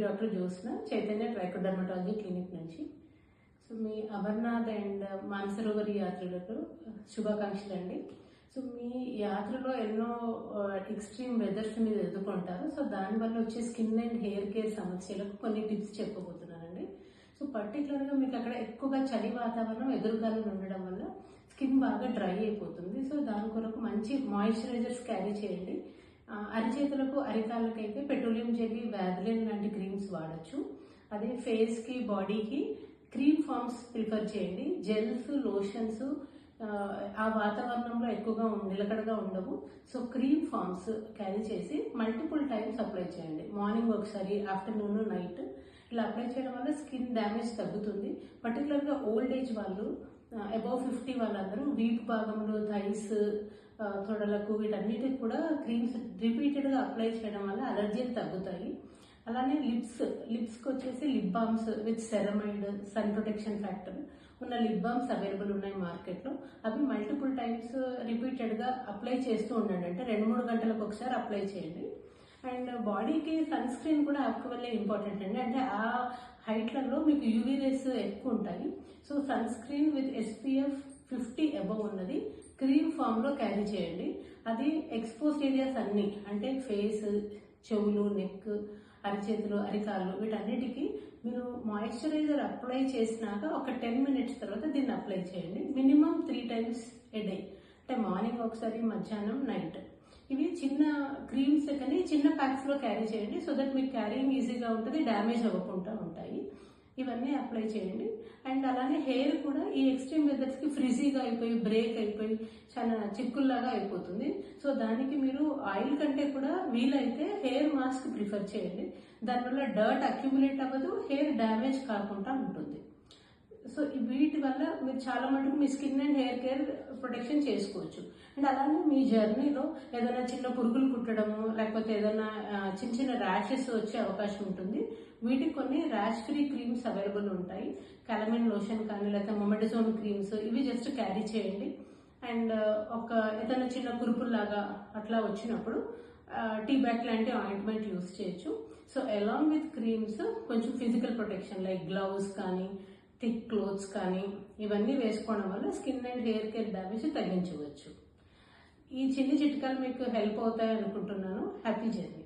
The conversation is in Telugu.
డాక్టర్ జ్యోత్స్న, చైతన్య ట్రైకోడర్మటాలజీ క్లినిక్ నుంచి. సో మీ అమర్నాథ్ అండ్ మానసరోవరి యాత్రలకు శుభాకాంక్షలు అండి. సో మీ యాత్రలో ఎన్నో ఎక్స్ట్రీమ్ వెదర్స్ మీరు ఎదుర్కొంటారు. సో దానివల్ల వచ్చే స్కిన్ అండ్ హెయిర్ కేర్ సమస్యలకు కొన్ని టిప్స్ చెప్పబోతున్నానండి. సో పర్టికులర్గా మీకు అక్కడ ఎక్కువగా చలి వాతావరణం, ఎదురుగాలు ఉండడం వల్ల స్కిన్ బాగా డ్రై అయిపోతుంది. సో దాని కొరకు మంచి మాయిశ్చరైజర్స్ క్యారీ చేయండి. అరిచేతులకు, అరికాళ్ళకి అయితే పెట్రోలియం జెల్లీ, వ్యాజిలిన్ లాంటి క్రీమ్స్ వాడచ్చు. అదే ఫేస్కి, బాడీకి క్రీమ్ ఫామ్స్ ప్రిఫర్ చేయండి. జెల్స్, లోషన్స్ ఆ వాతావరణంలో ఎక్కువగా నిలకడగా ఉండవు. సో క్రీమ్ ఫామ్స్ క్యారీ చేసి మల్టిపుల్ టైమ్స్ అప్లై చేయండి. మార్నింగ్ ఒకసారి, ఆఫ్టర్నూన్, నైట్ ఇలా అప్లై చేయడం వల్ల స్కిన్ డ్యామేజ్ తగ్గుతుంది. పర్టికులర్గా ఓల్డ్ ఏజ్ వాళ్ళు, అబౌవ్ 50 వాళ్ళందరూ వీపు భాగంలో, థైస్, తొడలకు వీటన్నిటికి కూడా క్రీమ్స్ రిపీటెడ్గా అప్లై చేయడం వల్ల అలర్జీలు తగ్గుతాయి. అలానే లిప్స్కి వచ్చేసి lip balms with ceramide, sun protection factor ఉన్న లిప్ బామ్స్ అవైలబుల్ ఉన్నాయి మార్కెట్లో. అవి మల్టిపుల్ టైమ్స్ రిపీటెడ్గా అప్లై చేస్తూ ఉండండి. అంటే 2-3 గంటలకు ఒకసారి అప్లై చేయండి. అండ్ బాడీకి సన్ స్క్రీన్ కూడా యాక్చువల్లీ ఇంపార్టెంట్ అండి. అంటే ఆ హైట్లలో మీకు యూవీ రేస్ ఎక్కువ ఉంటాయి. So sunscreen with SPF 50 above ఉన్నది క్రీమ్ ఫామ్ లో క్యారీ చేయండి. అది ఎక్స్పోజ్ ఏరియాస్ అన్ని, అంటే ఫేస్, చెవులు, నెక్, అరిచేతులు, అరికాళ్ళు వీటన్నిటికీ మీరు మాయిశ్చరైజర్ అప్లై చేసినాక ఒక 10 మినిట్స్ తర్వాత దీన్ని అప్లై చేయండి. Minimum 3 times a day. అంటే మార్నింగ్ ఒకసారి, మధ్యాహ్నం, నైట్. ఇవి చిన్న క్రీమ్స్ కానీ చిన్న ప్యాక్స్ లో క్యారీ చేయండి. సో దట్ మీకు క్యారీయింగ్ ఈజీగా ఉంటుంది, డ్యామేజ్ అవ్వకుండా ఉంటాయి. ఇవన్నీ అప్లై చేయండి. అండ్ అలానే హెయిర్ కూడా ఈ ఎక్స్ట్రీమ్ వెదర్స్ కి ఫ్రిజీగా అయిపోయి, బ్రేక్ అయిపోయి చాలా చిక్కుల్లాగా అయిపోతుంది. సో దానికి మీరు ఆయిల్ కంటే కూడా వీలైతే హెయిర్ మాస్క్ ప్రిఫర్ చేయండి. దానివల్ల డర్ట్ అక్యుములేట్ అవ్వదు, హెయిర్ డ్యామేజ్ కాకుండా ఉంటుంది. సో వీటి వల్ల మీరు చాలా మటుకు మీ skin and hair care protection చేసుకోవచ్చు. అండ్ అలానే మీ జర్నీలో ఏదైనా చిన్న పురుగులు కుట్టడము, లేకపోతే ఏదైనా చిన్న చిన్న ర్యాషెస్ వచ్చే అవకాశం ఉంటుంది. వీటికి కొన్ని ర్యాష్ ఫ్రీ క్రీమ్స్ అవైలబుల్ ఉంటాయి. క్యాలమిన్ లోషన్ కానీ, లేకపోతే మొమెడజోన్ క్రీమ్స్, ఇవి జస్ట్ క్యారీ చేయండి. అండ్ ఏదైనా చిన్న కురుపుల్లాగా అట్లా వచ్చినప్పుడు టీ బ్యాక్ లాంటి ఆయింట్మెంట్ యూస్ చేయొచ్చు. సో అలాంగ్ విత్ క్రీమ్స్ కొంచెం ఫిజికల్ ప్రొటెక్షన్ లైక్ గ్లౌస్ కానీ, థిక్ క్లోత్స్ కానీ ఇవన్నీ వేసుకోవడం వల్ల skin and hair care damage తగ్గించవచ్చు. ఈ చిన్న చిట్కాలు మీకు హెల్ప్ అవుతాయి అనుకుంటున్నాను. Happy journey.